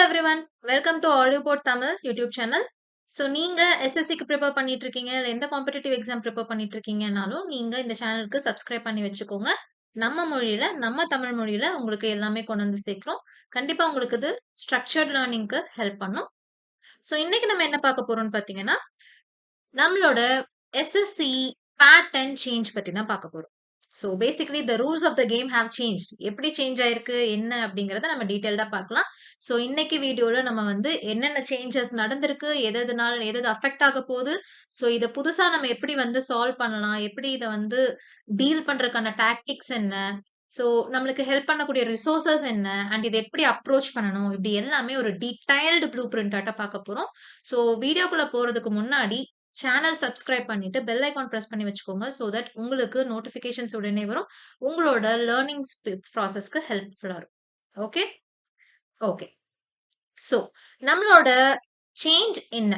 Everyone welcome to audio board Tamil YouTube channel. So நீங்க எஸ்எஸ்சிக்கு prepare பண்ணிட்டு இருக்கீங்க, இல்லை எந்த காம்படிட்டிவ் எக்ஸாம் ப்ரிப்பேர் பண்ணிட்டு இருக்கீங்கனாலும் நீங்க இந்த சேனலுக்கு சப்ஸ்கிரைப் பண்ணி வச்சுக்கோங்க. நம்ம மொழியில, நம்ம தமிழ் மொழியில உங்களுக்கு எல்லாமே கொண்டு வந்து சேர்க்கிறோம். கண்டிப்பா உங்களுக்கு இது ஸ்ட்ரக்சர்ட் லேர்னிங்க்கு ஹெல்ப் பண்ணும். ஸோ இன்னைக்கு நம்ம என்ன பார்க்க போறோம்னு பார்த்தீங்கன்னா, நம்மளோட எஸ்எஸ்சி பேட்டர்ன் சேஞ்ச் பத்தி தான் பார்க்க போறோம். So basically the rules of the game have changed. எப்படி சேஞ்ச் ஆயிருக்கு என்ன அப்படிங்கிறத நம்ம டீடைல்டா பார்க்கலாம். ஸோ இன்னைக்கு வீடியோல நம்ம வந்து என்னென்ன சேஞ்சஸ் நடந்திருக்கு, எது எதனால எது எது அஃபெக்ட் ஆக போகுது, ஸோ இத புதுசா நம்ம எப்படி வந்து சால்வ் பண்ணலாம், எப்படி இத வந்து டீல் பண்றதுக்கான டாக்டிக்ஸ் என்ன, ஸோ நம்மளுக்கு ஹெல்ப் பண்ணக்கூடிய ரிசோர்சஸ் என்ன, அண்ட் இத எப்படி அப்ரோச் பண்ணணும், இப்படி எல்லாமே ஒரு டீடைல்டு ப்ளூ பிரிண்டாட்ட பார்க்க போறோம். ஸோ வீடியோக்குள்ள போறதுக்கு முன்னாடி சேனல் சப்ஸ்கிரைப் பண்ணிட்டு பெல் ஐகான் பிரஸ் பண்ணி வச்சுக்கோங்க. சோ தட் உங்களுக்கு நோட்டிபிகேஷன்ஸ் உடனே வரும். உங்களோட லேர்னிங் ப்ராசஸ்க்கு ஹெல்ப்ஃபுல்லா இருக்கும். Okay okay. சோ நம்மளோட சேஞ்ச் என்ன,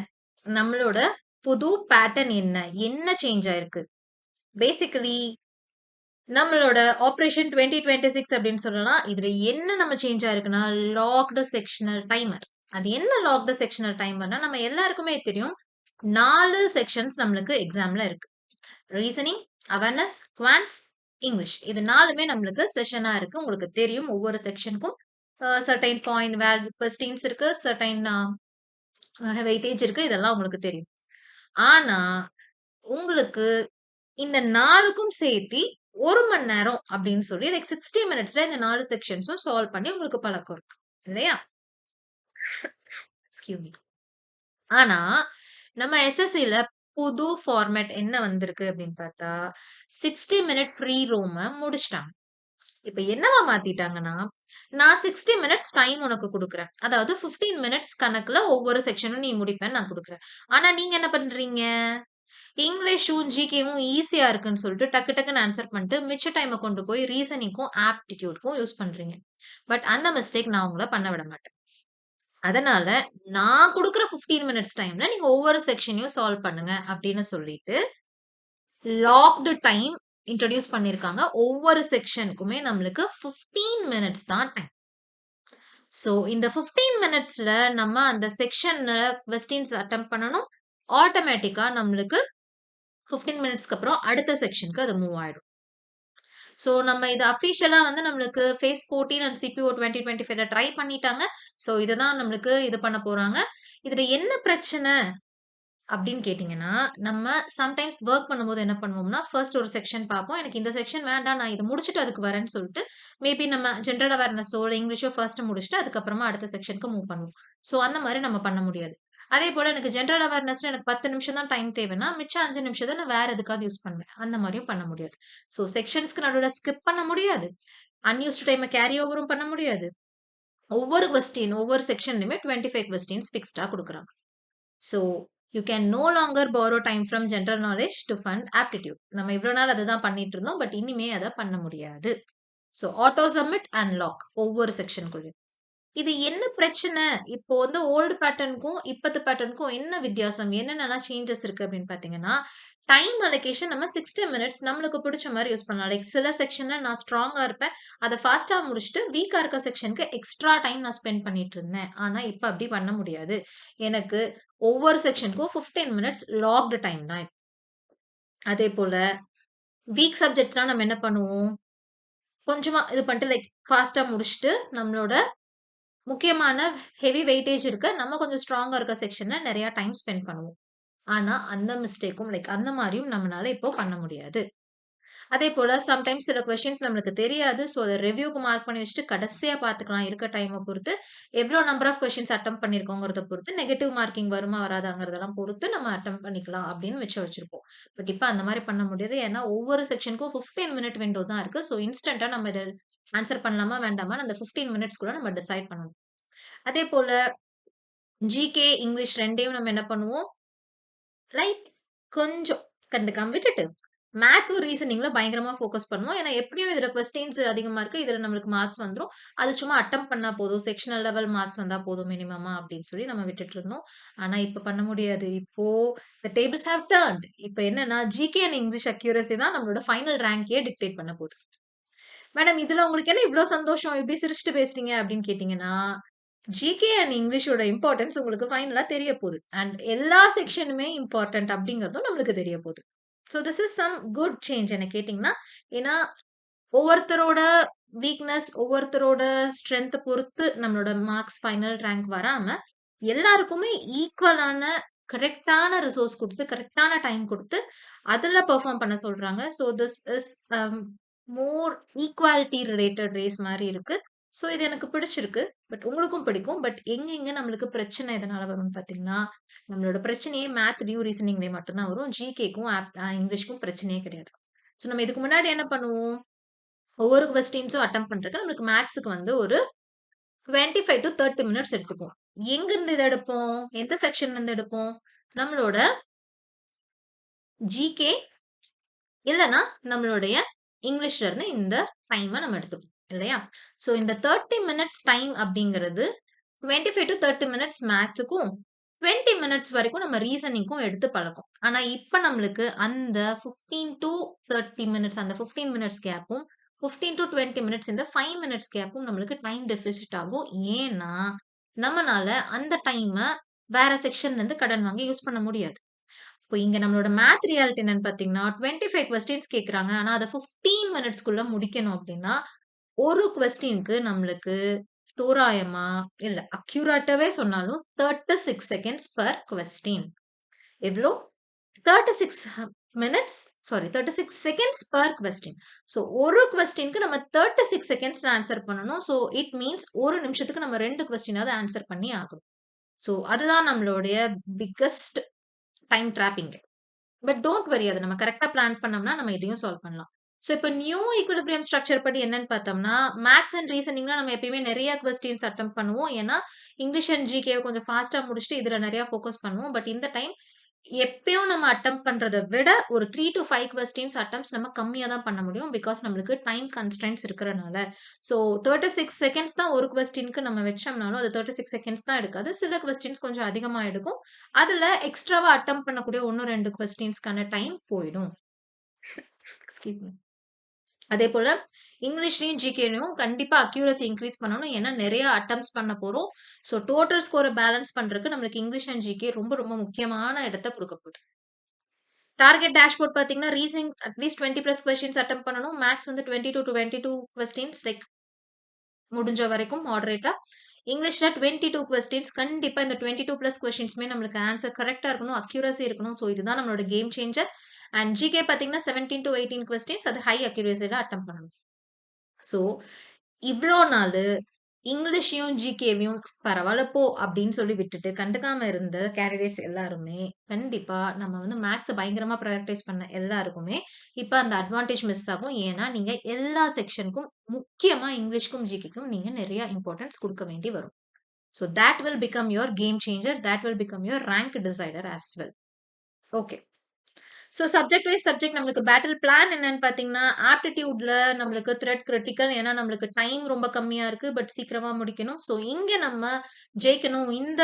நம்மளோட புது பேட்டர்ன் என்ன, என்ன சேஞ்ச் ஆயிருக்கு? பேசிக்கலி நம்மளோட ஆபரேஷன் 2026 அப்படின்னு சொல்லலாம். இதுல என்ன நம்ம சேஞ்ச் ஆயிருக்குன்னா, லாக்டு செக்ஷனல் டைமர். அது என்ன லாக்டு செக்ஷனல் டைமர்னா, நம்ம எல்லாருக்குமே தெரியும் 4 செக்ஷன்ஸ் நம்மளுக்கு எக்ஸாம்ல இருக்கு. Reasoning, awareness, quants, English. இது 4மே நம்மளுக்கு செஷனா இருக்கு. உங்களுக்கு தெரியும் ஒவ்வொரு செக்ஷனுக்கும் சர்டைன் பாயிண்ட் வேல்யூ கொஸ்டின்ஸ் இருக்கு, சர்டைன் வெயிட்டேஜ் இருக்கு. இதெல்லாம் உங்களுக்கு தெரியும். ஆனா உங்களுக்கு இந்த 4க்கும் சேர்த்தி 1 மணி நேரம் அப்படின்னு சொல்லி லைக் 60 மினிட்ஸ்ல இந்த 4 செக்ஷன்ஸும் சால்வ் பண்ணி உங்களுக்கு பழக்கம் இருக்கு இல்லையா? Excuse me. ஆனா நம்ம எஸ்எஸ்சில புது ஃபார்மேட் என்ன வந்திருக்கு அப்படின்னு பார்த்தா 60 மினிட் ஃப்ரீ ரோம முடிச்சிட்டாங்க. இப்ப என்னவா மாத்திட்டாங்கன்னா, நான் 60 மினிட்ஸ் டைம் உனக்கு குடுக்குறேன். அதாவது 15 மினிட்ஸ் கணக்குல ஒவ்வொரு செக்ஷனும் நீ முடிப்பேன்னு நான் குடுக்குறேன். ஆனா நீங்க என்ன பண்றீங்க? இங்கிலீஷும், ஜிகேவும் ஈஸியா இருக்குன்னு சொல்லிட்டு டக்கு டக்குன்னு ஆன்சர் பண்ணிட்டு மிச்ச டைம கொண்டு போய் ரீசனிங்க்கும், ஆப்டிட்யூட்க்கும் யூஸ் பண்றீங்க. பட் அந்த மிஸ்டேக் நான் உங்கள பண்ண விட மாட்டேன். அதனால நான் குடுக்குற 15 மினிட்ஸ் டைம்ல நீங்க ஒவ்வொரு செக்ஷனையும் சால்வ் பண்ணுங்க அப்படின்னு சொல்லிட்டு, லாக்டு டைம் இன்ட்ரோடியூஸ் பண்ணியிருக்காங்க. ஒவ்வொரு செக்ஷனுக்குமே நம்மளுக்கு 15 மினிட்ஸ் தான் டைம். சோ இந்த 15 மினிட்ஸ்ல நம்ம அந்த செக்ஷன்ல கொஸ்டின்ஸ் அட்டெம்ப்ட் பண்ணணும். ஆட்டோமேட்டிக்கா நம்மளுக்கு 15 மினிட்ஸ்க்கு அப்புறம் அடுத்த செக்ஷனுக்கு அது மூவ் ஆயிடும். சோ நம்ம இது அஃபிஷியலா வந்து நம்மளுக்கு ஃபேஸ் 14 அண்ட் சிபிஓ 2025ல ட்ரை பண்ணிட்டாங்க. சோ இததான் நம்மளுக்கு இது பண்ண போறாங்க. இதுல என்ன பிரச்சனை அப்படின்னு கேட்டீங்கன்னா, நம்ம சம்டைம்ஸ் வொர்க் பண்ணும்போது என்ன பண்ணுவோம்னா, ஃபர்ஸ்ட் ஒரு செக்ஷன் பார்ப்போம். எனக்கு இந்த செக்ஷன் வேண்டாம். நான் இத முடிச்சுட்டு அதுக்கு வரேன்னு சொல்லிட்டு, மேபி நம்ம ஜெனரல் அவேர்னஸோ, இங்கிலீஷோ ஃபர்ஸ்ட் முடிச்சுட்டு அதுக்கப்புறமா அடுத்த செக்ஷனுக்கு மூவ் பண்ணுவோம். சோ அந்த மாரி நம்ம பண்ண முடியாது. அதேபோல எனக்கு ஜெனரல் அவேர்னஸ்ல எனக்கு 10 நிமிஷம் தான் டைம் தேவைன்னா, மிச்சம் 5 நிமிஷத்த நான் வேற எதுக்காவது யூஸ் பண்ணுவேன். அந்த மாரியும் பண்ண முடியாது. சோ செக்ஷன்ஸ்க்கு நடுவுல ஸ்கிப் பண்ண முடியாது. அன்யூஸ்ட் டைம கேரி ஓவரும் பண்ண முடியாது. ஒவ்வொரு கொஸ்டின், ஒவ்வொரு செக்ஷன்லயுமே 25 கொஸ்டின்ஸ் ஃபிக்ஸ்டா குடுக்குறாங்க. So, you can no longer borrow time from general knowledge to fund aptitude. நம்ம இவ்வளவு நாள் அதுதான் பண்ணிட்டு இருந்தோம். பட் இனிமே அதை பண்ண முடியாது. So, auto submit and lock ஒவ்வொரு செக்ஷனுக்குள்ளயும். இது என்ன பிரச்சனை? இப்போ வந்து ஓல்டு பேட்டர்னுக்கும், இப்பத்து பேட்டர்னுக்கும் என்ன வித்தியாசம்? என்னென்னலாம் சேஞ்சஸ் இருக்கு அப்படின்னு பார்த்தீங்கன்னா, டைம் அலோகேஷன் நம்ம 60 மினிட்ஸ் நம்மளுக்கு பிடிச்ச மாரி யூஸ் பண்ணலாம். லைக் சில செக்ஷன்ல நான் ஸ்ட்ராங்கா இருப்பேன். அத ஃபாஸ்ட்டா முடிச்சுட்டு, வீக்கா இருக்க செக்ஷனுக்கு எக்ஸ்ட்ரா டைம் நான் ஸ்பெண்ட் பண்ணிட்டு இருந்தேன். ஆனா, இப்ப அப்படி பண்ண முடியாது. எனக்கு ஒவ்வொரு செக்ஷனுக்கும் 15 மினிட்ஸ் லாக்டு டைம் தான். அதேபோல வீக் சப்ஜெக்ட்ஸ்லாம் நம்ம என்ன பண்ணுவோம்? கொஞ்சமா இது பண்ணிட்டு லைக் ஃபாஸ்ட்டா முடிச்சுட்டு, நம்மளோட முக்கியமான ஹெவி வெயிட்டேஜ் இருக்க, நம்ம கொஞ்சம் ஸ்ட்ராங்கா இருக்க செக்ஷன்ல நெறைய டைம் ஸ்பெண்ட் பண்ணுவோம். ஆனா, அந்த மிஸ்டேக்கும் லைக் அந்த மாரியும் நம்மனால இப்போ பண்ண முடியாது. அதேபோல சம்டைம்ஸ் சில கொஸ்டின்ஸ் நம்மளுக்கு தெரியாது. சோ, அத ரிவ்யூக்கு மார்க் பண்ணி வச்சுட்டு கடைசியா பார்த்துக்கலாம் இருக்க டைம பொறுத்து. எவ்ளோ நம்பர் ஆஃப் கொஸ்டின்ஸ் அட்டெம்ப்ட் பண்ணியிருக்கோங்கிறத பொறுத்து, நெகட்டிவ் மார்க்கிங் வருமா வராதாங்கிறதெல்லாம் பொறுத்து நம்ம அட்டெம்ப்ட் பண்ணிக்கலாம் அப்படின்னு மிச்சம் வச்சிருப்போம். பட் இப்ப அந்த மாரி பண்ண முடியாது. ஏன்னா, ஒவ்வொரு செக்ஷனுக்கும் 15 மினிட் விண்டோ தான் இருக்கு. சோ, இன்ஸ்டன்ட்டா நம்ம இத ஆன்ஸர் பண்ணலாமா வேண்டாமான்னு அந்த 15 மினிட்ஸ்க்குள்ள நம்ம டிசைட் பண்ணணும். அதேபோல ஜிகே, இங்கிலீஷ் 2யும் நம்ம என்ன பண்ணுவோம்? லைட் கொஞ்சம் கண்டுக்காம விட்டுட்டு, மேத்ஸும், ரீசனிங்ல பயங்கரமா ஃபோக்கஸ் பண்ணுவோம். ஏன்னா, எப்படியும் இதுல கொஸ்டின்ஸ் அதிகமா இருக்கு. இதுல நம்மளுக்கு மார்க்ஸ் வந்துரும். அது சும்மா அட்டெம்ப்ட் பண்ணா போதும். செக்ஷனல் லெவல் மார்க்ஸ் வந்தா போதும் மினிமமா அப்படின்னு சொல்லி நம்ம விட்டுட்டு இருந்தோம். ஆனா, இப்ப பண்ண முடியாது. இப்போ த டேபிள்ஸ் ஹேவ் டர்ன்ட். இப்ப என்னன்னா, ஜிகே அண்ட் இங்கிலீஷ் அக்யூரசி தான் நம்மளோட ஃபைனல் ரேங்க்கயே டிக்டேட் பண்ண போகுது. மேடம் இதுல உங்களுக்கு என்ன இவ்ளோ சந்தோஷம்? இப்படி சிரிச்சுட்டு பேசுறீங்க அப்படின்னு கேட்டீங்கன்னா, ஜிகே அண்ட் இங்கிலீஷோட இம்பார்ட்டன்ஸ் உங்களுக்கு ஃபைனலா தெரிய போகுது. அண்ட் எல்லா செக்ஷனுமே இம்பார்ட்டன்ட் அப்படிங்கிறதும் நம்மளுக்கு தெரிய போகுது. So this is some good change என்ன கேட்டீங்கன்னா. ஏன்னா ஒவ்வொருத்தரோட வீக்னஸ், ஒவ்வொருத்தரோட ஸ்ட்ரென்த் பொறுத்து நம்மளோட மார்க்ஸ் ஃபைனல் ரேங்க் வராம, எல்லாருக்குமே ஈக்குவலான கரெக்ட்டான ரிசோர்ஸ் குடுத்து, கரெக்ட்டான டைம் குடுத்து, அதுல பெர்ஃபார்ம் பண்ண சொல்றாங்க. So this is more equality related race மாரி இருக்கு. ஸோ இது எனக்கு பிடிச்சிருக்கு. பட் உங்களுக்கும் பிடிக்கும். பட் எங்கெங்க நம்மளுக்கு பிரச்சனை எதனால வரும்னு பார்த்தீங்கன்னா, நம்மளோட பிரச்சனையே மேத்லயும், ரீசனிங்லயும் மட்டும் தான் வரும். ஜிகேக்கும், இங்கிலீஷ்க்கும் பிரச்சனையே கிடையாது. ஸோ நம்ம இதுக்கு முன்னாடி என்ன பண்ணுவோம்? ஒவ்வொரு கொஸ்டின்ஸும் அட்டெம்ப்ட் பண்றதுக்கு நம்மளுக்கு மேத்ஸ்க்கு வந்து ஒரு 25 டூ 30 மினிட்ஸ் எடுத்துப்போம். எங்கிருந்து இத எடுப்போம்? எந்த செக்ஷன்ல இருந்து எடுப்போம்? நம்மளோட ஜிகே இல்லன்னா நம்மளுடைய இங்கிலீஷ்ல இருந்து இந்த டைம நம்ம எடுத்துப்போம். இல்லையா? சோ இந்த 30 மினிட்ஸ் டைம் அப்படிங்கிறது 25 டூ 30 மினிட்ஸ் மேத்ஸுக்கும், 20 மினிட்ஸ் வரைக்கும் நம்ம ரீசனிங்க்கும் எடுத்து பழக்கம். ஆனா இப்ப நம்மளுக்கு அந்த 15 டூ 30 மினிட்ஸ் அந்த 15 மினிட்ஸ் கேப்பும், 15 டூ 20 மினிட்ஸ் இந்த 5 மினிட்ஸ் கேப்பும் நம்மளுக்கு டைம் டெஃபிசிட் ஆகும். ஏன்னா, நம்மனால அந்த டைம வேற செக்ஷன்ல இருந்து கடன் வாங்கி யூஸ் பண்ண முடியாது. இப்போ இங்க நம்மளோட மேத் ரியாலிட்டி என்னன்னு பார்த்தீங்கன்னா, 25 கொஸ்டின்ஸ் கேட்குறாங்க. ஆனா அத 15 மினிட்ஸ்க்குள்ள முடிக்கணும் அப்டின்னா, ஒரு கொஸ்டின்க்கு நம்மளுக்கு தோராயமா இல்ல அக்யூரேட்டாவே சொன்னாலும் 36 செகண்ட்ஸ் பெர் கொஸ்டின். எவ்ளோ? 36 minutes 36 seconds per question. So ஒரு கொஸ்டின்க்கு நம்ம 36 செகண்ட்ஸ்ல ஆன்சர் பண்ணணும். சோ இட் மீன்ஸ் ஒரு நிமிஷத்துக்கு நம்ம 2 கொஸ்டினாவது ஆன்சர் பண்ணி ஆகணும். சோ அதுதான் நம்மளுடைய biggest time dropping. But don't worry அத நம்ம கரெக்ட்டா பிளான் பண்ணோம்னா, நம்ம இதையும் சால்வ் பண்ணலாம். சோ இப்ப நியூ ஈக்விலிபிரியம் ஸ்ட்ரக்சர் படி என்னன்னு பார்த்தோம்னா, மேத்ஸ் அண்ட் ரீசனிங்ல நம்ம எப்பயுமே நெறைய கொஸ்டின்ஸ் அட்டெம்ப்ட் பண்ணுவோம். ஏன்னா, இங்கிலீஷ் அண்ட் ஜிகேவ கொஞ்சம் ஃபாஸ்ட்டா முடிச்சுட்டு இதுல நெறைய ஃபோக்கஸ் பண்ணுவோம். பட் இந்த டைம் எப்பயும் நம்ம அட்டெம்ப்ட் பண்றத விட ஒரு 3 டூ 5 கொஸ்டின்ஸ் அட்டெம்ப்ட்ஸ் நம்ம கம்மியா தான் பண்ண முடியும். பிகாஸ் நம்மளுக்கு டைம் கன்ஸ்ட்ரெயின்ட்ஸ் இருக்கிறனால. சோ 36 செகண்ட்ஸ் தான் ஒரு கொஸ்டின்க்கு நம்ம வச்சோம்னாலும், அது 36 செகண்ட்ஸ் தான் எடுக்காது. சில கொஸ்டின்ஸ் கொஞ்சம் அதிகமா எடுக்கும். அதுல எக்ஸ்ட்ராவா அட்டெம்ப்ட் பண்ணக்கூடிய 1, 2 கொஸ்டின்ஸ்க்கான டைம் போயிடும். Excuse me. அதேபோல இங்கிலீஷ்லயும், ஜிகேலயும் கண்டிப்பா அக்யூரசி இன்கிரீஸ் பண்ணணும். ஏன்னா நெறைய அட்டெம்ப்ட்ஸ் பண்ண போறோம். சோ டோட்டல் ஸ்கோர பேலன்ஸ் பண்றதுக்கு நம்மளுக்கு இங்கிலீஷ் அண்ட் ஜிகே ரொம்ப ரொம்ப முக்கியமான இடத்த குடுக்க போகுது. டார்கெட் டேஷ்போர்ட் பார்த்தீங்கன்னா, reasoning at least 20 plus questions attempt பண்ணணும். மேத்ஸ் வந்து 22 கொஸ்டின்ஸ் லைக் முடிஞ்ச வரைக்கும் மாடரேட்டா. இங்கிலீஷ்ல 22 கொஸ்டின்ஸ் கண்டிப்பா இந்த 22 பிளஸ் கொஸ்டின்ஸ்மே நம்மளுக்கு ஆன்சர் கரெக்ட்டா இருக்கணும். அக்யூரசி இருக்கணும். சோ இதுதான் நம்மளோட கேம் சேஞ்சர். அண்ட் ஜிகே பார்த்தீங்கன்னா 17 டூ 18 கொஸ்டின்ஸ் அது ஹை அக்யூரசில அட்டெம்ப்ட் பண்ணணும். சோ இவ்ளோ நாளு இங்கிலீஷையும், ஜிகேவையும் பரவால்ல போ அப்படின்னு சொல்லி விட்டுட்டு கண்டுக்காம இருந்த கேண்டிடேட்ஸ் எல்லாருமே, கண்டிப்பா நம்ம வந்து மேத்ஸ பயங்கரமா பிரையாரிடைஸ் பண்ண எல்லாருக்குமே, இப்ப அந்த அட்வான்டேஜ் மிஸ் ஆகும். ஏன்னா, நீங்க எல்லா செக்ஷனுக்கும் முக்கியமா இங்கிலீஷ்க்கும், ஜிகேக்கும் நீங்க நெறைய இம்பார்ட்டன்ஸ் குடுக்க வேண்டி வரும். So that will become your game changer. That will become your rank decider as well. Okay. So subject wise subject நம்மளுக்கு பேட்டில் பிளான் என்னன்னு பார்த்தீங்கன்னா, ஆப்டிட்யூட்ல நம்மளுக்கு த்ரெட் கிரிட்டிக்கல். ஏன்னா நம்மளுக்கு டைம் ரொம்ப கம்மியா இருக்கு. பட் சீக்கிரமா முடிக்கணும். சோ இங்க நம்ம ஜெயிக்கணும். இந்த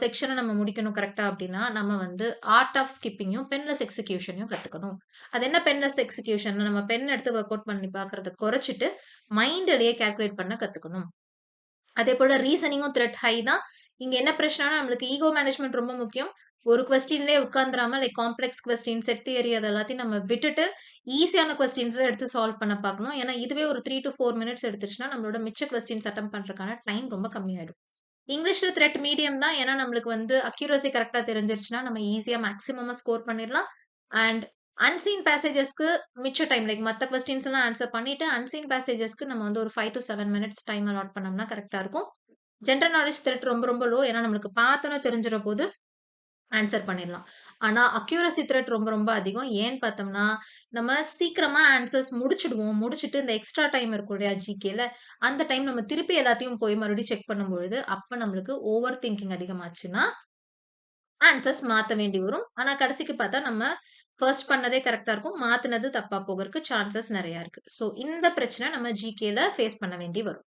செக்ஷன நம்ம முடிக்கணும் கரெக்ட்டா அப்டின்னா, நம்ம வந்து ஆர்ட் ஆஃப் ஸ்கிப்பிங்கும், பென்லெஸ் எக்ஸிகியூஷனையும் கத்துக்கணும். அது என்ன பென்லெஸ் எக்ஸிகியூஷன்? நம்ம பென் எடுத்து வொர்க் அவுட் பண்ணி பார்க்கறத குறைச்சுட்டு, மைண்ட்லயே கால்குலேட் பண்ண கத்துக்கணும். அதேபோல ரீசனிங்கும் த்ரெட் ஹை தான். இங்க என்ன பிரச்சனைனா நம்மளுக்கு ஈகோ மேனேஜ்மென்ட் ரொம்ப முக்கியம். ஒரு கொஸ்டின்லயே உட்கார்ந்துராம like complex question, set theory அது எல்லாத்தையும் நம்ம விட்டுட்டு, ஈஸியான கொஸ்டின்ஸ்ல எடுத்து சால்வ் பண்ண பார்க்கணும். ஏன்னா, இதுவே ஒரு 3 டூ 4 மினிட்ஸ் எடுத்துச்சுன்னா, நம்மளோட மிச்ச கொஸ்டின்ஸ் அட்டெம்ப்ட் பண்றதுக்கான டைம் ரொம்ப கம்மியாயிடும். இங்கிலீஷ்ல த்ரெட் மீடியம் தான். ஏன்னா, நம்மளுக்கு வந்து அக்யூரசி கரெக்ட்டா தெரிஞ்சிருச்சுன்னா, நம்ம ஈஸியா மேக்ஸிமமா ஸ்கோர் பண்ணிரலாம். அண்ட் அன்சீன் பேசேஜஸ்க்கு மிச்ச டைம் லைக் மத்த கொஸ்டின்ஸ் எல்லாம் ஆன்ஸர் பண்ணிட்டு, அன்சீன் பேசேஜஸ்க்கு நம்ம வந்து ஒரு 5 டூ 7 மினிட்ஸ் டைம் அலாட் பண்ணோம்னா கரெக்ட்டா இருக்கும். ஜெனரல் நாலேட்ஜ் த்ரெட் ரொம்ப ரொம்ப லோ. ஏன்னா, நம்மளுக்கு பார்த்தோனே தெரிஞ்சிற போது ஆன்ஸர் பண்ணிரலாம். ஆனா, அக்யூரசி த்ரெட் ரொம்ப ரொம்ப அதிகம். ஏன்னு பார்த்தோம்னா, நம்ம சீக்கிரமா ஆன்ஸர்ஸ் முடிச்சுடுவோம். முடிச்சுட்டு இந்த எக்ஸ்ட்ரா டைம் இருக்கும் இல்லையா ஜிகேல, அந்த டைம் நம்ம திருப்பி எல்லாத்தையும் போய் மறுபடியும் செக் பண்ணும்பொழுது, அப்ப நம்மளுக்கு ஓவர் திங்கிங் அதிகமாச்சுன்னா, ஆன்ஸர்ஸ் மாத்த வேண்டி வரும். ஆனா, கடைசிக்கு பார்த்தா நம்ம ஃபர்ஸ்ட் பண்ணதே கரெக்ட்டா இருக்கும். மாத்துனது தப்பா போகறக்கு சான்சஸ் நெறையா இருக்கு. சோ, இந்த பிரச்சனை நம்ம ஜிகேல ஃபேஸ் பண்ண வேண்டி வரும்.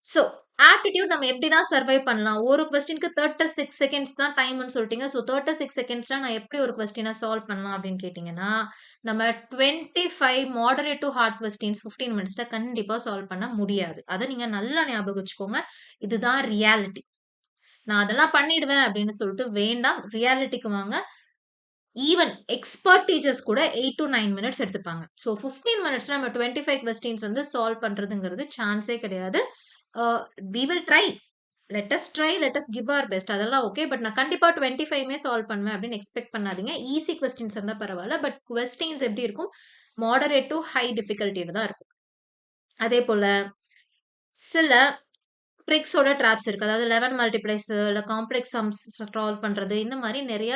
சோ, ஆப்டிட்யூட் நம்ம எப்படி தான் சர்வைவ் பண்ணலாம்? ஒரு கொஸ்டினுக்கு 36 செகண்ட்ஸ் தான் டைம்ன்னு சொல்ட்டீங்க. ஸோ 36 செகண்ட்ஸ்ல நான் எப்படி ஒரு கொஸ்டின சால்வ் பண்ணலாம் அப்படின்னு கேட்டீங்கன்னா, நம்ம 25 மாடரேட் டூ ஹார்ட் கொஸ்டின்ஸ் 15 மினிட்ஸ்ல கண்டிப்பா சால்வ் பண்ண முடியாது. அத நீங்க நல்லா ஞாபகம் வச்சுக்கோங்க. இதுதான் ரியாலிட்டி. நான் அதெல்லாம் பண்ணிடுவேன் அப்படின்னு சொல்லிட்டு வேண்டாம். ரியாலிட்டிக்கு வாங்க. ஈவன் எக்ஸ்பர்ட் டீச்சர்ஸ் கூட 8 டூ 9 மினிட்ஸ் எடுத்துப்பாங்க. ஸோ 15 மினிட்ஸ்ல நம்ம 25 கொஸ்டின்ஸ் வந்து சால்வ் பண்றதுங்கிறது சான்ஸே கிடையாது. We will try. Let us try, let us give our best. அதெல்லாம் ஓகே. பட் நான் கண்டிப்பா 25மே சால்வ் பண்ணுவேன் அப்படின்னு எக்ஸ்பெக்ட் பண்ணாதீங்க. ஈஸி கொஸ்டின்ஸ் இருந்தா பரவால்ல. பட் கொஸ்டின்ஸ் எப்படி இருக்கும்? மாடரேட் டூ ஹை டிஃபிகல்ட்டில தான் இருக்கும். அதேபோல சில ட்ரிக்ஸோட ட்ராப்ஸ் இருக்கு. அதாவது 11 மல்டிப்ளைஸ் இல்ல காம்ப்ளெக்ஸ் சம்ஸ் சால்வ் பண்றது. இந்த மாரி நெறைய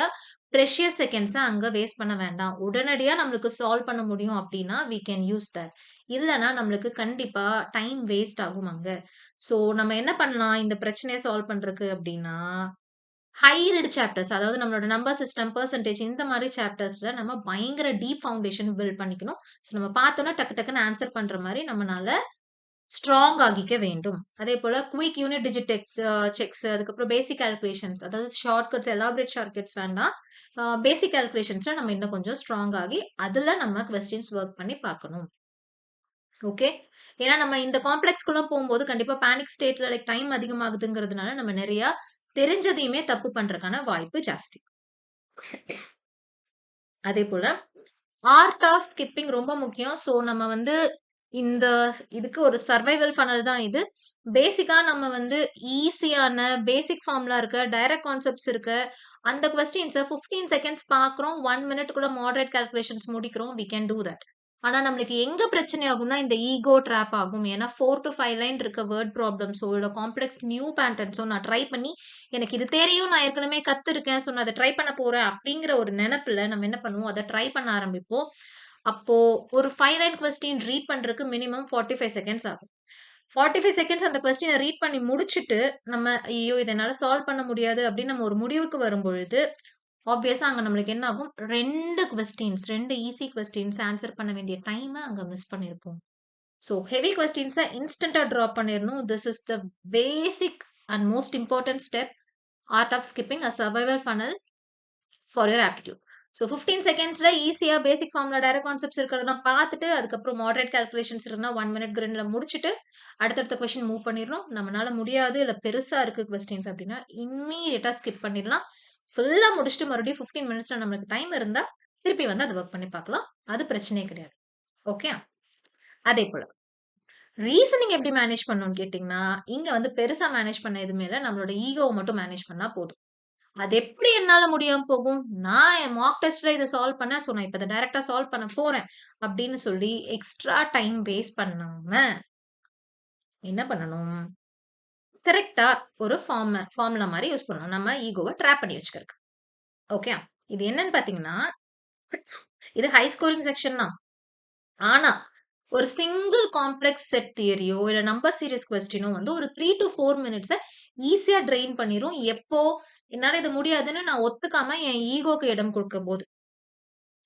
பிரஷியஸ் செகண்ட்ஸ அங்க வேஸ்ட் பண்ண வேண்டாம். உடனடியா நம்மளுக்கு சால்வ் பண்ண முடியும் அப்டின்னா, வி கேன் யூஸ் தட். இல்லன்னா நம்மளுக்கு கண்டிப்பா டைம் வேஸ்ட் ஆகும் அங்க. ஸோ நம்ம என்ன பண்ணலாம் இந்த பிரச்சனைய சால்வ் பண்றதுக்கு அப்டின்னா, ஹையர்டு சாப்டர்ஸ் அதாவது நம்மளோட நம்பர் சிஸ்டம், பெர்சன்டேஜ் இந்த மாரி சாப்டர்ஸ்ல நம்ம பயங்கர டீப் ஃபவுண்டேஷன் பில்ட் பண்ணிக்கணும். ஸோ நம்ம பார்த்தோனே டக்கு டக்குன்னு ஆன்சர் பண்ற மாரி நம்மனால ஸ்ட்ராங் ஆகிக்க வேண்டும். அதேபோல குயிக் யூனிட் டிஜிட் செக்ஸ் அதுக்கப்புறம் பேசிக் கால்குலேஷன்ஸ் அதாவது ஷார்ட்கட்ஸ் எலாபரேட் ஷார்ட்கட்ஸ் வேண்டாம். பேசிக் கால்குலேஷன்ஸ்ல நம்ம இன்னும் கொஞ்சம் ஸ்ட்ராங் ஆகி அதுல நம்ம கொஸ்டின்ஸ் ஒர்க் பண்ணி பார்க்கணும். ஓகே. ஏன்னா நம்ம இந்த காம்ப்ளெக்ஸ்க்குள்ள போம்போது கண்டிப்பா பேனிக் ஸ்டேட்ல லைக் டைம் அதிகமாகுதுங்கிறதுனால நம்ம நெறைய தெரிஞ்சதையுமே தப்பு பண்றதுக்கான வாய்ப்பு ஜாஸ்தி. அதேபோல ஆர்ட் ஆஃப் ஸ்கிப்பிங் ரொம்ப முக்கியம். ஸோ நம்ம வந்து இந்த இதுக்கு ஒரு சர்வைவல் ஃபனல் தான் இது. பேசிக்கா நம்ம வந்து ஈஸியான பேசிக் ஃபார்முலா இருக்க, டைரக்ட் கான்செப்ட்ஸ் இருக்க, அந்த கொஸ்டின்ஸ 15 செகண்ட்ஸ் பார்க்குறோம். 1 மினிட்குள்ள மாடரேட் கால்குலேஷன்ஸ் முடிக்கிறோம். We can do that. ஆனா நம்மளுக்கு எங்க பிரச்சனை ஆகும்னா, இந்த ஈகோ ட்ராப் ஆகும். ஏன்னா 4 டூ 5 லைன் இருக்க வேர்ட் ப்ராப்ளம்ஸோ, இல்ல காம்ப்ளெக்ஸ் நியூ பேட்டர்ன்ஸோ நான் ட்ரை பண்ணி, எனக்கு இது தெரியும். நான் ஏற்கனவே கத்துருக்கேன். ஸோ நான் அத ட்ரை பண்ண போறேன். அப்படிங்கிற ஒரு நெனப்புல நம்ம என்ன பண்ணுவோம், அத ட்ரை பண்ண ஆரம்பிப்போம். அப்போ ஒரு 5 லைன் கொஸ்டின் ரீட் பண்றதுக்கு மினிமம் 45 செகண்ட்ஸ் ஆகும். 45 செகண்ட்ஸ் அந்த கொஸ்டின ரீட் பண்ணி முடிச்சுட்டு, நம்ம ஐயோ! இத என்னால சால்வ் பண்ண முடியாது அப்படின்னு நம்ம ஒரு முடிவுக்கு வரும்பொழுது, ஆப்வியஸா அங்க நம்மளுக்கு என்ன ஆகும்? 2 ஈஸி கொஸ்டின்ஸ் ஆன்ஸர் பண்ண வேண்டிய டைம அங்க மிஸ் பண்ணியிருப்போம். ஸோ ஹெவி கொஸ்டின்ஸ இன்ஸ்டன்ட்டா டிராப் பண்ணிறணும். This is the basic and most important step art of skipping a survival funnel for your aptitude. So 15 செகண்ட்ஸ்ல ஈஸியா பேசிக் ஃபார்முலா, டைரக்ட் கான்செப்ட்ஸ் இருக்கிறதெல்லாம் பார்த்துட்டு, அதுக்கப்புறம் மாடரேட் கால்குலேஷன்ஸ் இருந்தா 1 மினிட் கிரிட்ல முடிச்சுட்டு, அடுத்தடுத்த கொஸ்டின் மூவ் பண்ணிறணும். நம்மனால முடியாது, இல்ல பெருசா இருக்கு கொஸ்டின்ஸ் அப்டின்னா, இம்மீடியட்டா ஸ்கிப் பண்ணிடலாம். ஃபுல்லா முடிச்சுட்டு மறுபடியும் 15 மினிட்ஸ்ல நம்மளுக்கு டைம் இருந்தா, திருப்பி வந்து அத வொர்க் பண்ணி பார்க்கலாம். அது பிரச்சனையே கிடையாது. ஓகே. அதேபோல ரீசனிங் எப்படி மேனேஜ் பண்ணணும்னு கேட்டீங்கன்னா, இங்க வந்து பெருசா மேனேஜ் பண்ண எதுவுமே இல்ல. நம்மளோட ஈகோவ மட்டும் மேனேஜ் பண்ணா போதும். அது எப்படி என்னால முடியாம போகும்? நான் என் மாக் டெஸ்ட்ல இத சால்வ் பண்ணேன். ஸோ நான் இப்ப இத டைரக்ட்டா சால்வ் பண்ண போறேன். அப்படின்னு சொல்லி எக்ஸ்ட்ரா டைம் வேஸ்ட் பண்ணாம என்ன பண்ணணும்? கரெக்ட்டா ஒரு ஃபார்முலா மாரி யூஸ் பண்ணணும். நம்ம ஈகோவ ட்ராப் பண்ணி வச்சுக்கிறதுக்கு. ஓகே. இது என்னன்னு பார்த்தீங்கன்னா, இது ஹை ஸ்கோரிங் செக்ஷன் தான். ஆனா, ஒரு சிங்கிள் காம்ப்ளெக்ஸ் செட் தியரியோ, இல்ல நம்பர் சீரிஸ் கொஸ்டினோ வந்து ஒரு 3 டூ 4 மினிட்ஸ ஈஸியா ட்ரெயின் பண்ணிரும். எப்போ? என்னால இது முடியாதுன்னு நான் ஒத்துக்காம என் ஈகோக்கு இடம் குடுக்கும்போது.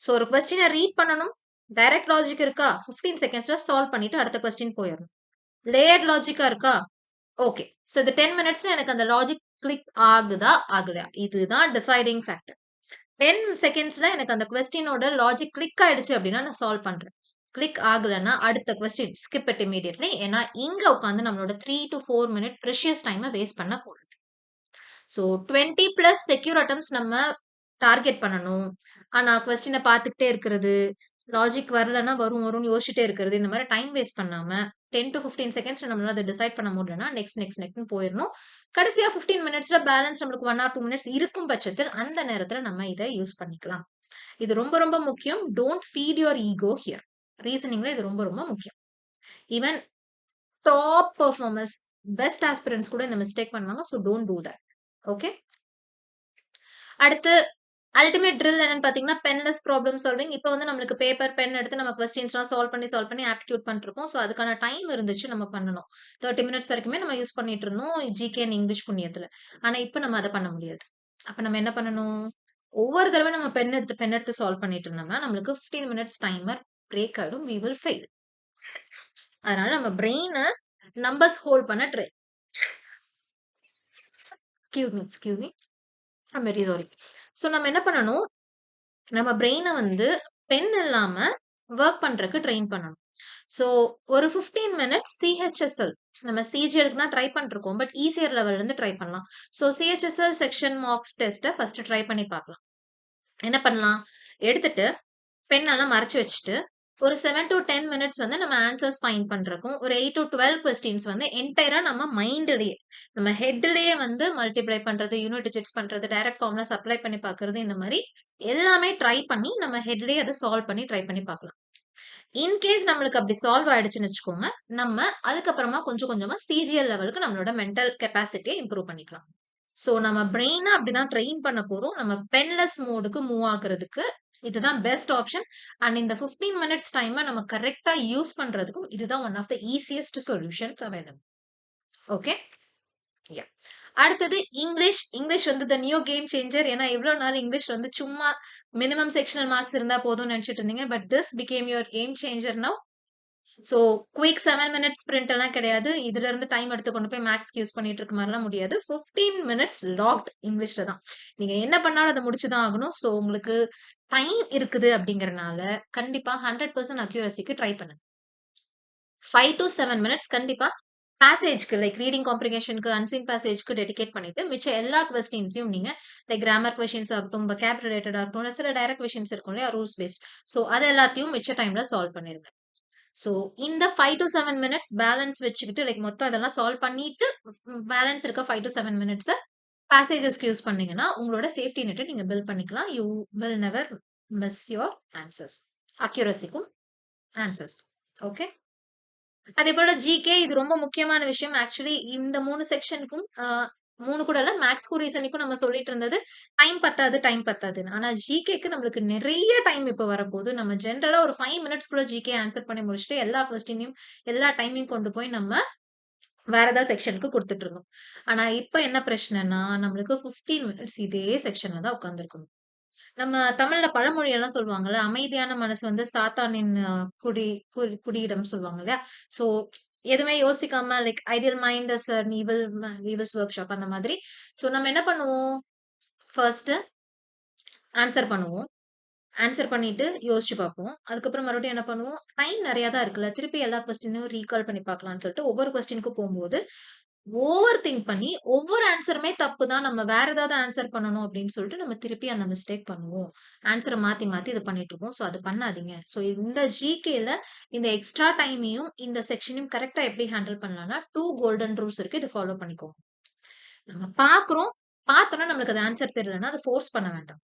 ஸோ ஒரு கொஸ்டின ரீட் பண்ணணும். டைரக்ட் லாஜிக் இருக்கா? 15 செகண்ட்ஸ்ல சால்வ் பண்ணிட்டு அடுத்த கொஸ்டின் போயிரணும். லேயர்ட் லாஜிக்கா இருக்கா? ஓகே. ஸோ இந்த 10 மினிட்ஸ்ல எனக்கு அந்த லாஜிக் கிளிக் ஆகுதா? ஆகலையா? இதுதான் டிசைடிங் ஃபேக்டர். 10 செகண்ட்ஸ்ல எனக்கு அந்த கொஸ்டினோட லாஜிக் கிளிக் ஆயிடுச்சு அப்படின்னா நான் சால்வ் பண்றேன். கிளிக் ஆகலன்னா அடுத்த கொஸ்டின் ஸ்கிப் இட் இம்மீடியட்லி. ஏன்னா இங்க உட்கார்ந்து நம்மளோட 3 டூ 4 மினிட் பிரஷியஸ் டைம வேஸ்ட் பண்ணக்கூடாது. ஸோ 20 பிளஸ் செக்யூர் அட்டெம்ப்ட்ஸ் நம்ம டார்கெட் பண்ணணும். ஆனா கொஸ்டின பார்த்துக்கிட்டே இருக்கிறது, லாஜிக் வரலன்னா வரும் வரும்னு யோசிச்சுட்டே இருக்கிறது, இந்த மாரி டைம் வேஸ்ட் பண்ணாம 10 டூ 15 செகண்ட்ஸ்ல நம்மளால அத டிசைட் பண்ண முடியலன்னா, நெக்ஸ்ட்ன்னு போயிரணும். கடைசியா 15 மினிட்ஸ்ல பேலன்ஸ் நம்மளுக்கு 1 ஆர் 2 மினிட்ஸ் இருக்கும் பட்சத்தில், அந்த நேரத்துல நம்ம இத யூஸ் பண்ணிக்கலாம். இது ரொம்ப ரொம்ப முக்கியம். Don't feed your ego here. ரீசனிங்ல இது ரொம்ப ரொம்ப முக்கியம். Even top performers, best aspirants கூட இந்த மிஸ்டேக் பண்ணுவாங்க. So don't do that. Okay. அடுத்து அல்டிமேட் ட்ரில் என்னன்னு பார்த்தீங்கன்னா, பென்லெஸ் ப்ராப்ளம் சால்விங். இப்ப வந்து நம்மளுக்கு பேப்பர், பென் எடுத்து நம்ம கொஸ்டின்ஸ்லாம் சால்வ் பண்ணி ஆப்டிட்யூட் பண்ணிட்டுருக்கோம். ஸோ அதுக்கான டைம் இருந்துச்சு நம்ம பண்ணணும். 30 மினிட்ஸ் வரைக்குமே நம்ம யூஸ் பண்ணிட்டு இருந்தோம். ஜிகே அண்ட் இங்கிலீஷ் புண்ணியத்துல. ஆனா இப்ப நம்ம அத பண்ண முடியாது. அப்ப நம்ம என்ன பண்ணணும்? ஒவ்வொரு தடவ நம்ம பென் எடுத்து சால்வ் பண்ணிட்டு இருந்தோம்னா, நம்மளுக்கு 15 மினிட்ஸ் டைமர் பிரேக் ஆயிடும். We will fail. அதனால நம்ம பிரெயின நம்பர்ஸ் ஹோல்ட் பண்ண try. Excuse me. I'm very sorry. So நம்ம என்ன பண்ணணும்? நம்ம பிரெயின வந்து பென் இல்லாம வொர்க் பண்றதுக்கு ட்ரெயின் பண்ணணும். ஸோ ஒரு 15 மினிட்ஸ் சிஹெச்எஸ்எல் நம்ம சிஜிஎல்க்கு தான் ட்ரை பண்ணிருக்கோம். பட் ஈசியர் லெவல்ல இருந்து ட்ரை பண்ணலாம். ஸோ சிஹெச்எஸ்எல் செக்ஷன் மார்க்ஸ் டெஸ்ட்ட ஃபர்ஸ்ட் ட்ரை பண்ணி பார்க்கலாம். என்ன பண்ணலாம்? எடுத்துட்டு பென்னெல்லாம் மறைச்சு வச்சுட்டு, ஒரு 7 டூ 10 மினிட்ஸ் வந்து நம்ம ஆன்சர்ஸ் ஃபைண்ட் பண்றதுக்கும், ஒரு 8 டூ 12 கொஸ்டின்ஸ் வந்து என்டையரா நம்ம மைண்ட்லயே, நம்ம ஹெட்லயே வந்து மல்டிப்ளை பண்றது, யூனிட் டிஜிட்ஸ் பண்றது, டைரக்ட் ஃபார்முலாஸ் அப்ளை பண்ணி பார்க்கறது, இந்த மாரி எல்லாமே ட்ரை பண்ணி நம்ம ஹெட்லயே அத சால்வ் பண்ணி ட்ரை பண்ணி பார்க்கலாம். இன் கேஸ் நம்மளுக்கு அப்படி சால்வ் ஆயிடுச்சுன்னு வச்சுக்கோங்க, நம்ம அதுக்கப்புறமா கொஞ்சம் கொஞ்சமா சிஜிஎல் லெவலுக்கு நம்மளோட மென்டல் கெப்பாசிட்டிய இம்ப்ரூவ் பண்ணிக்கலாம். சோ நம்ம பிரெயின அப்படிதான் ட்ரெயின் பண்ண போறோம். நம்ம பென்லெஸ் மோடுக்கு மூவ் ஆகுறதுக்கு இதுதான் பெஸ்ட் ஆப்ஷன். அண்ட் இந்த 15 மினிட்ஸ் டைம நம்ம கரெக்ட்டா யூஸ் பண்றதுக்கும் இதுதான் one of the easiest solutions available. Okay. Yeah. அடுத்தது இங்கிலீஷ். இங்கிலீஷ் வந்து த நியூ கேம் சேஞ்சர். ஏன்னா இவ்ளோ நாள் இங்கிலீஷ் வந்து சும்மா மினிமம் செக்ஷனல் மார்க்ஸ் இருந்தா போதும்னு நெனச்சுட்டு இருந்தீங்க. But this became your game changer now. So quick 7 minutes sprint எல்லாம் கிடையாது. இதுல இருந்து டைம் எடுத்து கொண்டு போய் மேத்ஸ்க்கு யூஸ் பண்ணிட்டு இருக்க மாரிலாம் முடியாது. 15 மினிட்ஸ் லாக்ட் இங்கிலீஷ்ல தான். நீங்க என்ன பண்ணாலும் அத முடிச்சு தான் ஆகணும். சோ உங்களுக்கு டைம் இருக்குது அப்படிங்கறனால கண்டிப்பா 100% அக்யூரசிக்கு ட்ரை பண்ணுங்க. 5 டூ 7 மினிட்ஸ் கண்டிப்பா பேசேஜ்க்கு லைக் ரீடிங் காம்ப்ரிஹென்ஷன்க்கு, அன்சீன் பேசேஜ்க்கு டெடிகேட் பண்ணிட்டு, மிச்ச எல்லா கொஸ்டின்ஸையும் நீங்க லைக் கிராமர் கொஸ்டின்ஸ் ஆகட்டும், வொக்காப் ரிலேட்டடா இருக்கட்டும், சில டைரக்ட் கொஸ்டின்ஸ் இருக்கும் இல்லையா? Rules paste. சோ அது எல்லாத்தையும் மிச்ச டைம்ல சால்வ் பண்ணிருங்க. சோ இந்த 5 டூ 7 மினிட்ஸ் பேலன்ஸ் வச்சுக்கிட்டு லைக் மொத்தம் இதெல்லாம் சால்வ் பண்ணிட்டு பேலன்ஸ் இருக்க 5 டூ 7 மினிட்ஸ பேசேஜஸ்க்கு யூஸ் பண்ணீங்கன்னா, உங்களோட சேஃப்டி நெட்ட நீங்க பில்ட் பண்ணிக்கலாம். You will never miss your answers. அக்யூரசிக்கும் ஆன்சர்ஸ். ஓகே. அதேபோல ஜிகே இது ரொம்ப முக்கியமான விஷயம். ஆக்சுவலி இந்த 3 செக்ஷனுக்கும் 3 கூட இல்ல மேத்ஸ்க்கும் ரீசனிங்க்கும் நம்ம சொல்லிட்டு இருந்தது டைம் பத்தாது, டைம் பத்தாதுன்னு. ஆனா ஜிகேக்கு நம்மளுக்கு நெறைய டைம் இப்ப வரப்போது. நம்ம ஜெனரலா ஒரு 5 மினிட்ஸ்க்குள்ள ஜிகே ஆன்சர் பண்ணி முடிச்சுட்டு எல்லா கொஸ்டினையும், எல்லா டைமையும் கொண்டு போய் நம்ம வேற ஏதாவது செக்ஷனுக்கு குடுத்துட்டு இருந்தோம். ஆனா இப்ப என்ன பிரச்சனைன்னா, நம்மளுக்கு 15 மினிட்ஸ் இதே செக்ஷன்ல தான் உட்கார்ந்திருக்கணும். நம்ம தமிழ்ல பழமொழி எல்லாம் சொல்லுவாங்கல்ல, அமைதியான மனசு வந்து சாத்தானின் குடி குடியிடம் சொல்லுவாங்க இல்லையா? சோ எதுவுமே யோசிக்காம like ideal mind is an evils work shop அந்த மாதிரி. சோ நம்ம என்ன பண்ணுவோம்? ஃபர்ஸ்ட் ஆன்சர் பண்ணுவோம். ஆன்சர் பண்ணிட்டு யோசிச்சு பார்ப்போம். அதுக்கப்புறம் மறுபடியும் என்ன பண்ணுவோம்? டைம் நெறைய தான் இருக்குல்ல. திருப்பி எல்லா கொஸ்டினையும் ரீகால் பண்ணி பார்க்கலாம்னு சொல்லிட்டு ஒவ்வொரு கொஸ்டினுக்கும் போம்போது ஓவர் திங்க் பண்ணி, ஒவ்வொரு ஆன்ஸருமே தப்பு தான். நம்ம வேற ஏதாவது ஆன்ஸர் பண்ணணும் அப்படின்னு சொல்லிட்டு, நம்ம திருப்பி அந்த மிஸ்டேக் பண்ணுவோம். ஆன்ஸர மாத்தி, மாத்தி இது பண்ணிட்டுருப்போம். ஸோ அது பண்ணாதீங்க. ஸோ இந்த ஜிகேல இந்த எக்ஸ்ட்ரா டைமையும், இந்த செக்ஷனையும் கரெக்ட்டா எப்படி ஹேண்டில் பண்ணலாம்னா, 2 கோல்டன் ரூல்ஸ் இருக்கு. இத ஃபாலோ பண்ணிக்கோங்க. நம்ம பார்க்குறோம். பார்த்தோனே நம்மளுக்கு அது ஆன்ஸர் தெரியலன்னா, அத ஃபோர்ஸ் பண்ண வேண்டாம்.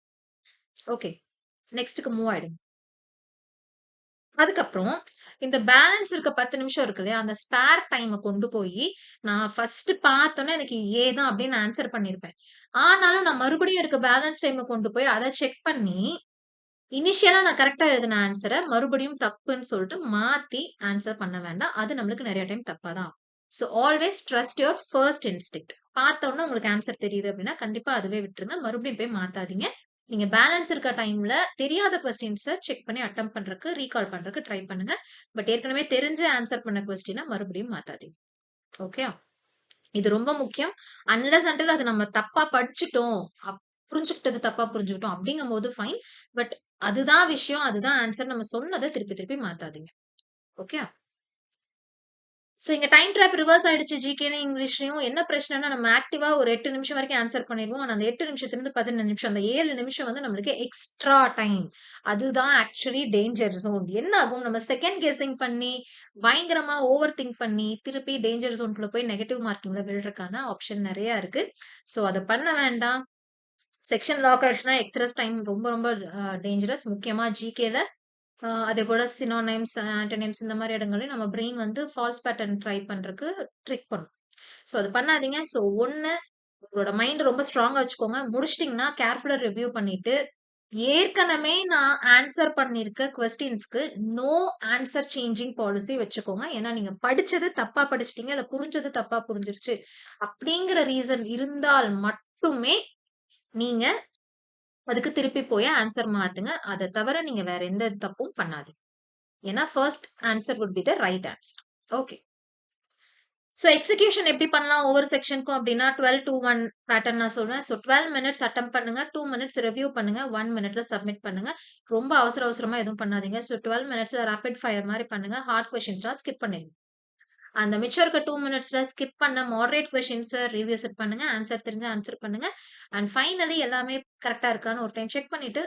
ஓகே. நெக்ஸ்ட்க்கு மூவ் ஆயிடுங்க. அதுக்கப்புறம் இந்த பேலன்ஸ் இருக்க 10 நிமிஷம் இருக்கு இல்லையா? அந்த ஸ்பேர் டைம கொண்டு போயி, நான் ஃபர்ஸ்ட் பார்த்தோனே எனக்கு ஏ தான் அப்படின்னு ஆன்ஸர் பண்ணியிருப்பேன். ஆனாலும் நான் மறுபடியும் இருக்க பேலன்ஸ் டைம கொண்டு போய் அத செக் பண்ணி, இனிஷியலா நான் கரெக்ட்டா எழுதின ஆன்ஸர மறுபடியும் தப்புன்னு சொல்லிட்டு மாத்தி ஆன்ஸர் பண்ண வேண்டாம். அது நம்மளுக்கு நெறைய டைம் தப்பா தான் ஆகும். So always trust your first instinct. பார்த்தோனே உங்களுக்கு ஆன்ஸர் தெரியுது அப்படின்னா, கண்டிப்பா அதுவே விட்டுருங்க. மறுபடியும் போய் மாத்தாதீங்க. நீங்க பேலன்ஸ் இருக்க டைம்ல தெரியாத கொஸ்டின்ஸ செக் பண்ணி அட்டெம்ப்ட் பண்றதுக்கு, ரீகால் பண்றதுக்கு ட்ரை பண்ணுங்க. பட் ஏற்கனவே தெரிஞ்சு ஆன்ஸர் பண்ண கொஸ்டின மறுபடியும் மாத்தாதீங்க. ஓகே. இது ரொம்ப முக்கியம். அன்லெஸ் அன்டில் அது நம்ம தப்பா படிச்சுட்டோம். புரிஞ்சுக்கிட்டது தப்பா புரிஞ்சுக்கிட்டோம் அப்படிங்கும்போது ஃபைன். பட் அதுதான் விஷயம். அதுதான் ஆன்ஸர். நம்ம சொன்னத திருப்பி திருப்பி மாத்தாதீங்க. ஓகே. சோ இங்க டைம் ட்ராப் ரிவர்ஸ் ஆயிடுச்சு ஜிகேலயும், இங்கிலீஷ்லயும். என்ன பிரச்சனைன்னா, நம்ம ஆக்டிவா ஒரு 8 நிமிஷம் வரைக்கும் ஆன்ஸர் பண்ணிருவோம். ஆனா அந்த 8 நிமிஷத்துலருந்து 15 நிமிஷம், அந்த 7 நிமிஷம் வந்து நம்மளுக்கு எக்ஸ்ட்ரா டைம். அதுதான் ஆக்சுவலி டேஞ்சர் ஜோன். என்ன ஆகும்? நம்ம செகண்ட் கெஸ்ஸிங் பண்ணி, பயங்கரமா ஓவர் திங்க் பண்ணி, திருப்பி டேஞ்சர் ஜோன்குள்ள போய் நெகட்டிவ் மார்க்கிங்ல விழுறதுக்கான ஆப்ஷன் நெறைய இருக்கு. சோ அத பண்ண வேண்டாம். செக்ஷன் லாக் ஆயிடுச்சுன்னா, எக்ஸ்ட்ரஸ் டைம் ரொம்ப ரொம்ப டேஞ்சரஸ். முக்கியமா ஜிகேல. அதேபோல சினோனைம்ஸ், ஆன்டோனிம்ஸ் இந்த மாரி இடங்கள்லயும் நம்ம பிரெயின் வந்து ஃபால்ஸ் பேட்டர்ன் ட்ரை பண்றதுக்கு ட்ரிக் பண்ணும். சோ அது பண்ணாதீங்க. சோ 1 உங்களோட மைண்ட் ரொம்ப ஸ்ட்ராங்கா வச்சுக்கோங்க. முடிச்சிட்டீங்கன்னா கேர்ஃபுல்லா ரிவ்யூ பண்ணிட்டு, ஏற்கனவே நான் ஆன்ஸர் பண்ணியிருக்க கொஸ்டின்ஸ்க்கு நோ ஆன்ஸர் சேஞ்சிங் பாலிசி வச்சுக்கோங்க. ஏன்னா நீங்க படிச்சது தப்பா படிச்சுட்டீங்க, இல்ல புரிஞ்சது தப்பா புரிஞ்சிருச்சு. அப்படிங்கிற ரீசன் இருந்தால் மட்டுமே நீங்க அதுக்கு திருப்பி போய் ஆன்ஸர் மாத்துங்க. அத தவிர நீங்க வேற எந்த தப்பும் பண்ணாதீங்க. ஏன்னா, first answer would be the right answer. Okay. So execution எப்படி பண்ணலாம் ஒவ்வொரு செக்ஷனுக்கும் அப்படின்னா 12-1 பேட்டர்ன் நான் சொல்றேன். ஸோ 12 மினிட்ஸ் அட்டெம்ப்ட் பண்ணுங்க. 2 மினிட்ஸ் ரிவ்யூ பண்ணுங்க. 1 மினிட்ல சப்மிட் பண்ணுங்க. ரொம்ப அவசர அவசரமா எதுவும் பண்ணாதீங்க. ஸோ 12 மினிட்ஸ்ல ராபிட் ஃபயர் மாரி பண்ணுங்க. ஹார்ட் கொஸ்டின்ஸ்லாம் ஸ்கிப் பண்ணிருங்க. அந்த மிச்சம் இருக்க 2 மினிட்ஸ்ல ஸ்கிப் பண்ண மாடரேட் கொஸ்டின்ஸ ரிவ்யூ செட் பண்ணுங்க. ஆன்சர் தெரிஞ்சா ஆன்சர் பண்ணுங்க. அண்ட் ஃபைனலி எல்லாமே கரெக்ட்டா இருக்கான்னு ஒரு டைம் செக் பண்ணிட்டு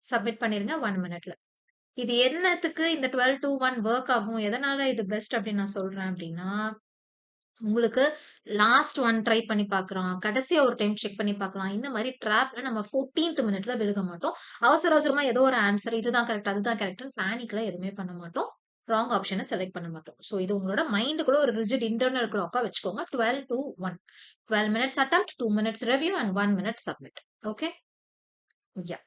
சப்மிட் பண்ணிருங்க 1 மினிட்ல. இது என்னத்துக்கு இந்த 12-1 வொர்க் ஆகும்? எதனால இது பெஸ்ட் அப்படின்னு நான் சொல்றேன் அப்படின்னா, உங்களுக்கு லாஸ்ட் ஒன் ட்ரை பண்ணி பார்க்குறான். கடைசியா ஒரு டைம் செக் பண்ணி பார்க்கலாம். இந்த மாரி ட்ராப்ல நம்ம 14த் மினிட்ல விழுக மாட்டோம். அவசர அவசரமா ஏதோ ஒரு ஆன்ஸர் இதுதான் கரெக்ட், அதுதான் கரெக்ட்ன்னு பேனிக்ல எதுவுமே பண்ண மாட்டோம். ராங் ஆப்ஷன செலக்ட் பண்ண மாட்டோம். ஸோ இது உங்களோட மைண்டுக்குள்ள ஒரு ரிஜிட் இன்டர்னல் கிளாக்கா வச்சுக்கோங்க. 12-1. 12 minutes attempt, 2 minutes review and 1 minute submit. Okay? Ya.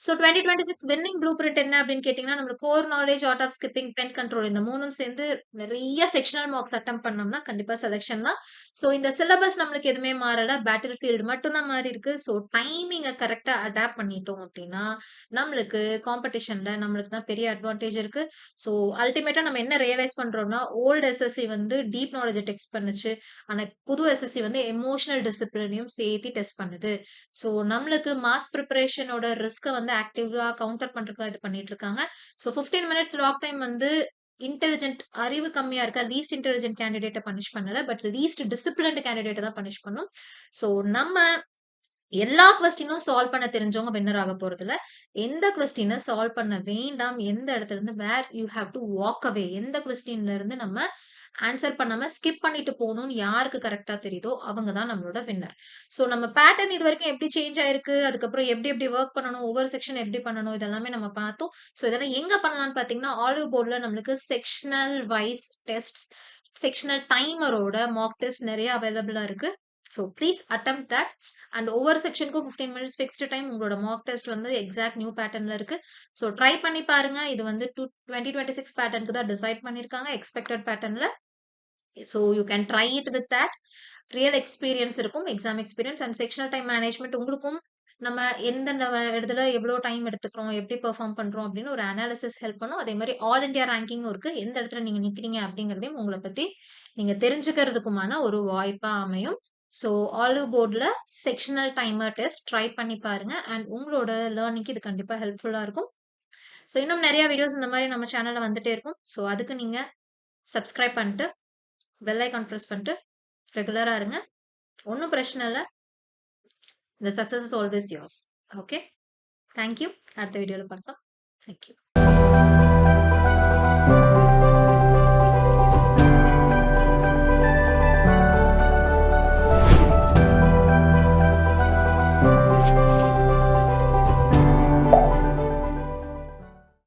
So 2026 winning blueprint என்ன அப்படின்னு கேட்டீங்கன்னா, நம்மளுக்கு core knowledge, art of skipping, pen control இந்த 3ம் சேர்ந்து நெறைய செக்ஷனல் மார்க்ஸ் அட்டெம்ப்ட் பண்ணோம்னா, கண்டிப்பா செலக்ஷன் தான். ஸோ இந்த சிலபஸ் நம்மளுக்கு எதுவுமே மாறல. பேட்டில் ஃபீல்டு மட்டும் தான் மாறியிருக்கு. ஸோ டைமிங்க கரெக்ட்டா அடாப்ட் பண்ணிட்டோம் அப்படின்னா, நம்மளுக்கு காம்படிஷன்ல நம்மளுக்கு தான் பெரிய அட்வான்டேஜ் இருக்கு. ஸோ அல்டிமேட்டா நம்ம என்ன ரியலைஸ் பண்றோம்னா, ஓல்டு எஸ்எஸ்சி வந்து டீப் நாலேட்ஜ டெஸ்ட் பண்ணுச்சு. ஆனா புது எஸ்எஸ்சி வந்து எமோஷனல் டிசிப்ளினையும் சேர்த்து டெஸ்ட் பண்ணுது. ஸோ நம்மளுக்கு மாஸ் பிரிப்பரேஷனோட ரிஸ்க்க வந்து ஆக்டிவா கவுண்டர் பண்றதுக்கு தான் இது பண்ணிட்டு இருக்காங்க. ஸோ 15 மினிட்ஸ் லாக் டைம் வந்து இன்டெலிஜென்ட் அறிவு கம்மியா இருக்க லீஸ்ட் இன்டெலிஜென்ட் கேண்டிடேட்ட பனிஷ் பண்ணல. பட் லீஸ்ட் டிசிப்ளின்ட் கேண்டிடேட்ட தான் பனிஷ் பண்ணும். ஸோ நம்ம எல்லா கொஸ்டினும் சால்வ் பண்ண தெரிஞ்சவங்க வின்னர் ஆக போறதில்ல. எந்த கொஸ்டின சால்வ் பண்ண வேண்டாம், எந்த இடத்துல இருந்து where you have to walk away எந்த கொஸ்டின்ல இருந்து நம்ம ஆன்சர் பண்ணாம ஸ்கிப் பண்ணிட்டு போணும்னு யாருக்கு கரெக்ட்டா தெரியுதோ, அவங்க தான் நம்மளோட வின்னர். ஸோ நம்ம பேட்டர்ன் இதுவரைக்கும் எப்படி சேஞ்ச் ஆயிருக்கு, அதுக்கப்புறம் எப்படி எப்படி வொர்க் பண்ணணும், ஒவ்வொரு செக்ஷன் எப்படி பண்ணணும், இதெல்லாமே நம்ம பார்த்தோம். ஸோ இதெல்லாம் எங்க பண்ணலாம்னு பார்த்தீங்கன்னா, ஆலிவ் போர்ட்ல நம்மளுக்கு செக்ஷனல் வைஸ் டெஸ்ட்ஸ், செக்ஷனல் டைமரோட மாக் டெஸ்ட் நெறைய அவைலபிளா இருக்கு. So please attempt that. And ஒவ்வொரு செக்ஷனுக்கும் 15 மினிட்ஸ் ஃபிக்ஸ்டு டைம் உங்களோட மாக் டெஸ்ட் வந்து எக்ஸாக்ட் நியூ பேட்டர்ன்ல இருக்கு. ஸோ ட்ரை பண்ணி பாருங்க. இது வந்து 2026 பேட்டர்னுக்கு தான் டிசைட் பண்ணியிருக்காங்க. எக்ஸ்பெக்டட் பேட்டர்ன்ல. So you can try it with that. Real experience இருக்கும். Exam experience and sectional time management உங்களுக்கும் நம்ம எந்தெந்த இடத்துல எவ்வளோ டைம் எடுத்துக்கிறோம், எப்படி பெர்ஃபார்ம் பண்றோம் அப்படின்னு ஒரு அனாலிசிஸ் ஹெல்ப் பண்ணும். அதே மாரி ஆல் இந்தியா ரேங்கிங்கும் இருக்கு. எந்த இடத்துல நீங்க நிக்கிறீங்க அப்படிங்கிறதையும் உங்கள பத்தி நீங்க தெரிஞ்சுக்கிறதுக்குமான ஒரு வாய்ப்பா அமையும். ஸோ ஆலிவ் போர்ட்ல செக்ஷனல் டைமர் டெஸ்ட் ட்ரை பண்ணி பாருங்க. அண்ட் உங்களோட லேர்னிங்க்கு இது கண்டிப்பா ஹெல்ப்ஃபுல்லா இருக்கும். ஸோ இன்னும் நெறைய வீடியோஸ் இந்த மாரி நம்ம சேனல்ல வந்துட்டே இருக்கும். ஸோ அதுக்கு நீங்க சப்ஸ்கிரைப் பண்ணிட்டு, பெல் ஐகான் பிரஸ் பண்ணிட்டு ரெகுலரா இருங்க. ஒண்ணும் பிரச்சனை இல்ல. The success is always yours. Okay. Thank you. அடுத்த வீடியோல பார்க்கலாம். Thank you.